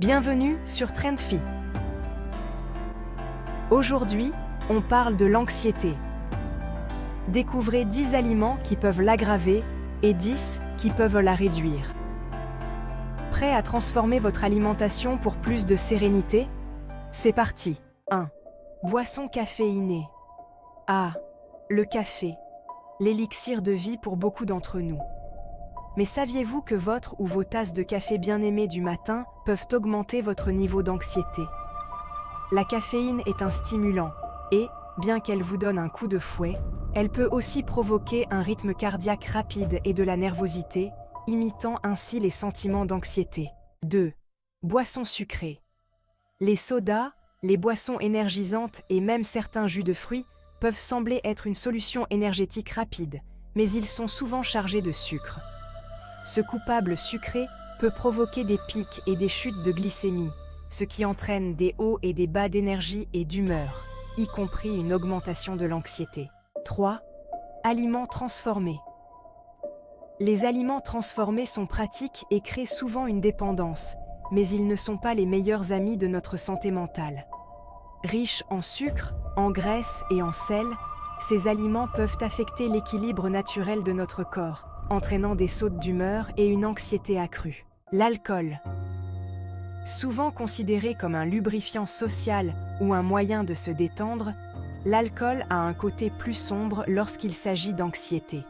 Bienvenue sur Trendfi. Aujourd'hui, on parle de l'anxiété. Découvrez 10 aliments qui peuvent l'aggraver et 10 qui peuvent la réduire. Prêt à transformer votre alimentation pour plus de sérénité? C'est parti. 1. Boisson caféinée. Ah, le café. L'élixir de vie pour beaucoup d'entre nous. Mais saviez-vous que votre ou vos tasses de café bien-aimées du matin peuvent augmenter votre niveau d'anxiété? La caféine est un stimulant et, bien qu'elle vous donne un coup de fouet, elle peut aussi provoquer un rythme cardiaque rapide et de la nervosité, imitant ainsi les sentiments d'anxiété. 2. Boissons sucrées. Les sodas, les boissons énergisantes et même certains jus de fruits peuvent sembler être une solution énergétique rapide, mais ils sont souvent chargés de sucre. Ce coupable sucré peut provoquer des pics et des chutes de glycémie, ce qui entraîne des hauts et des bas d'énergie et d'humeur, y compris une augmentation de l'anxiété. 3. Aliments transformés. Les aliments transformés sont pratiques et créent souvent une dépendance, mais ils ne sont pas les meilleurs amis de notre santé mentale. Riches en sucre, en graisse et en sel, ces aliments peuvent affecter l'équilibre naturel de notre corps, entraînant des sautes d'humeur et une anxiété accrue. L'alcool. Souvent considéré comme un lubrifiant social ou un moyen de se détendre, l'alcool a un côté plus sombre lorsqu'il s'agit d'anxiété.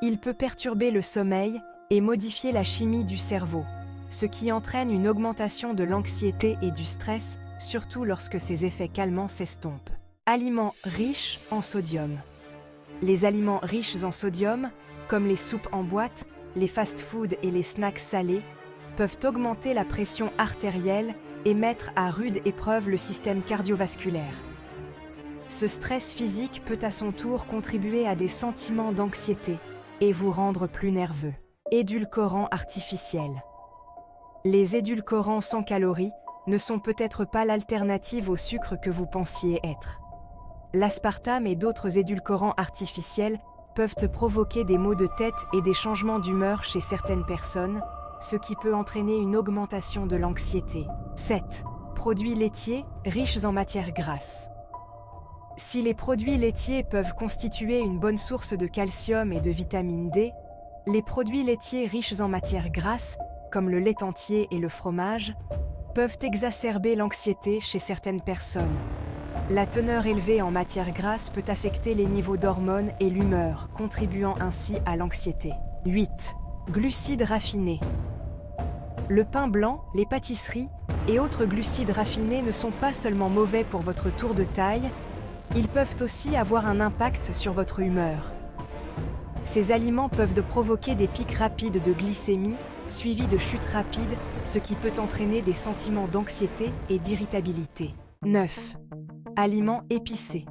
Il peut perturber le sommeil et modifier la chimie du cerveau, ce qui entraîne une augmentation de l'anxiété et du stress, surtout lorsque ces effets calmants s'estompent. Aliments riches en sodium. Les aliments riches en sodium, comme les soupes en boîte, les fast-foods et les snacks salés, peuvent augmenter la pression artérielle et mettre à rude épreuve le système cardiovasculaire. Ce stress physique peut à son tour contribuer à des sentiments d'anxiété et vous rendre plus nerveux. Édulcorants artificiels. Les édulcorants sans calories ne sont peut-être pas l'alternative au sucre que vous pensiez être. L'aspartame et d'autres édulcorants artificiels peuvent provoquer des maux de tête et des changements d'humeur chez certaines personnes, ce qui peut entraîner une augmentation de l'anxiété. 7. Produits laitiers riches en matières grasses. Si les produits laitiers peuvent constituer une bonne source de calcium et de vitamine D, les produits laitiers riches en matières grasses, comme le lait entier et le fromage, peuvent exacerber l'anxiété chez certaines personnes. La teneur élevée en matières grasses peut affecter les niveaux d'hormones et l'humeur, contribuant ainsi à l'anxiété. 8. Glucides raffinés. Le pain blanc, les pâtisseries et autres glucides raffinés ne sont pas seulement mauvais pour votre tour de taille, ils peuvent aussi avoir un impact sur votre humeur. Ces aliments peuvent provoquer des pics rapides de glycémie, suivis de chutes rapides, ce qui peut entraîner des sentiments d'anxiété et d'irritabilité. 9. Aliments épicés.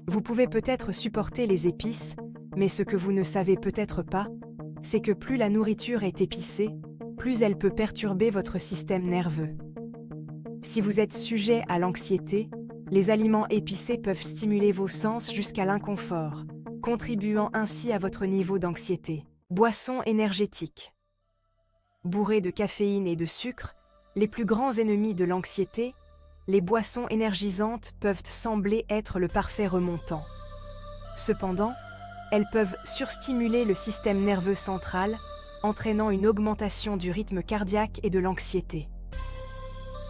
Vous pouvez peut-être supporter les épices, mais ce que vous ne savez peut-être pas, c'est que plus la nourriture est épicée, plus elle peut perturber votre système nerveux. Si vous êtes sujet à l'anxiété, les aliments épicés peuvent stimuler vos sens jusqu'à l'inconfort, contribuant ainsi à votre niveau d'anxiété. Boissons énergétiques. Bourrées de caféine et de sucre, les plus grands ennemis de l'anxiété, les boissons énergisantes peuvent sembler être le parfait remontant. Cependant, elles peuvent surstimuler le système nerveux central, entraînant une augmentation du rythme cardiaque et de l'anxiété.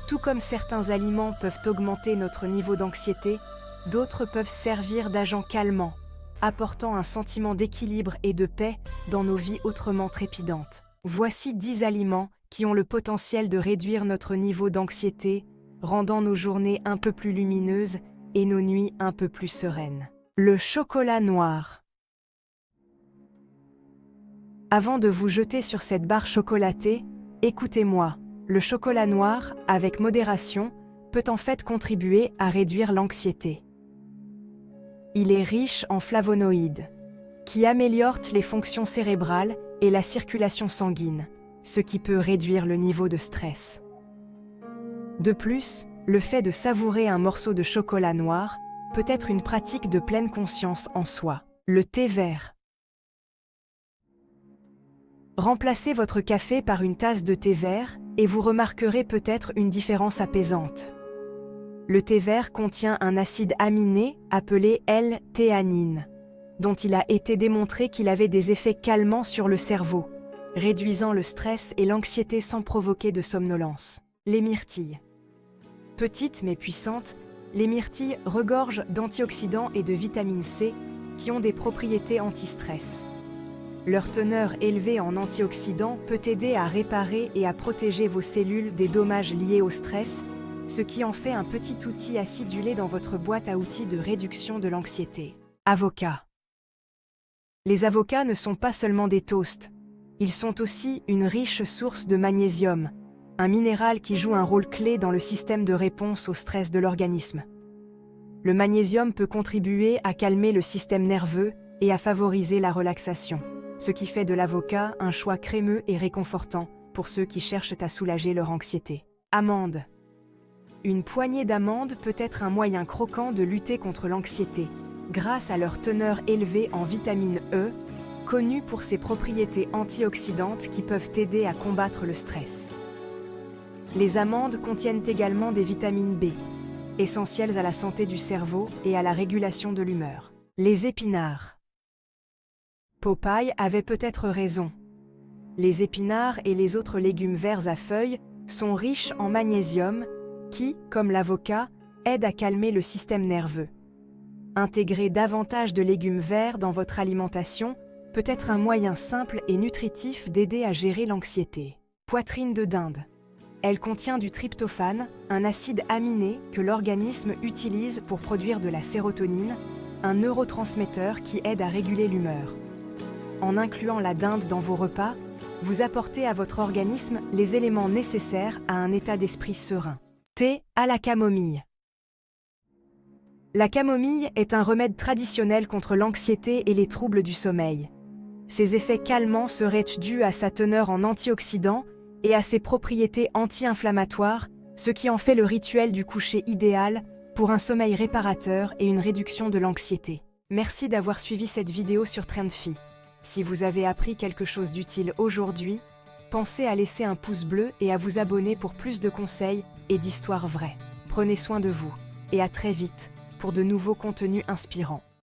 Tout comme certains aliments peuvent augmenter notre niveau d'anxiété, d'autres peuvent servir d'agents calmants, apportant un sentiment d'équilibre et de paix dans nos vies autrement trépidantes. Voici 10 aliments qui ont le potentiel de réduire notre niveau d'anxiété, rendant nos journées un peu plus lumineuses et nos nuits un peu plus sereines. Le chocolat noir. Avant de vous jeter sur cette barre chocolatée, écoutez-moi, le chocolat noir, avec modération, peut en fait contribuer à réduire l'anxiété. Il est riche en flavonoïdes, qui améliorent les fonctions cérébrales et la circulation sanguine, ce qui peut réduire le niveau de stress. De plus, le fait de savourer un morceau de chocolat noir peut être une pratique de pleine conscience en soi. Le thé vert. Remplacez votre café par une tasse de thé vert et vous remarquerez peut-être une différence apaisante. Le thé vert contient un acide aminé appelé L-théanine, dont il a été démontré qu'il avait des effets calmants sur le cerveau, réduisant le stress et l'anxiété sans provoquer de somnolence. Les myrtilles. Petites mais puissantes, les myrtilles regorgent d'antioxydants et de vitamine C qui ont des propriétés anti-stress. Leur teneur élevée en antioxydants peut aider à réparer et à protéger vos cellules des dommages liés au stress, ce qui en fait un petit outil acidulé dans votre boîte à outils de réduction de l'anxiété. Avocat. Les avocats ne sont pas seulement des toasts, ils sont aussi une riche source de magnésium, un minéral qui joue un rôle clé dans le système de réponse au stress de l'organisme. Le magnésium peut contribuer à calmer le système nerveux et à favoriser la relaxation, ce qui fait de l'avocat un choix crémeux et réconfortant pour ceux qui cherchent à soulager leur anxiété. Amandes. Une poignée d'amandes peut être un moyen croquant de lutter contre l'anxiété, grâce à leur teneur élevée en vitamine E, connue pour ses propriétés antioxydantes qui peuvent aider à combattre le stress. Les amandes contiennent également des vitamines B, essentielles à la santé du cerveau et à la régulation de l'humeur. Les épinards. Popeye avait peut-être raison. Les épinards et les autres légumes verts à feuilles sont riches en magnésium qui, comme l'avocat, aide à calmer le système nerveux. Intégrer davantage de légumes verts dans votre alimentation peut être un moyen simple et nutritif d'aider à gérer l'anxiété. Poitrine de dinde. Elle contient du tryptophane, un acide aminé que l'organisme utilise pour produire de la sérotonine, un neurotransmetteur qui aide à réguler l'humeur. En incluant la dinde dans vos repas, vous apportez à votre organisme les éléments nécessaires à un état d'esprit serein. Thé à la camomille. La camomille est un remède traditionnel contre l'anxiété et les troubles du sommeil. Ses effets calmants seraient dus à sa teneur en antioxydants et à ses propriétés anti-inflammatoires, ce qui en fait le rituel du coucher idéal pour un sommeil réparateur et une réduction de l'anxiété. Merci d'avoir suivi cette vidéo sur Trendfi. Si vous avez appris quelque chose d'utile aujourd'hui, pensez à laisser un pouce bleu et à vous abonner pour plus de conseils et d'histoires vraies. Prenez soin de vous et à très vite pour de nouveaux contenus inspirants.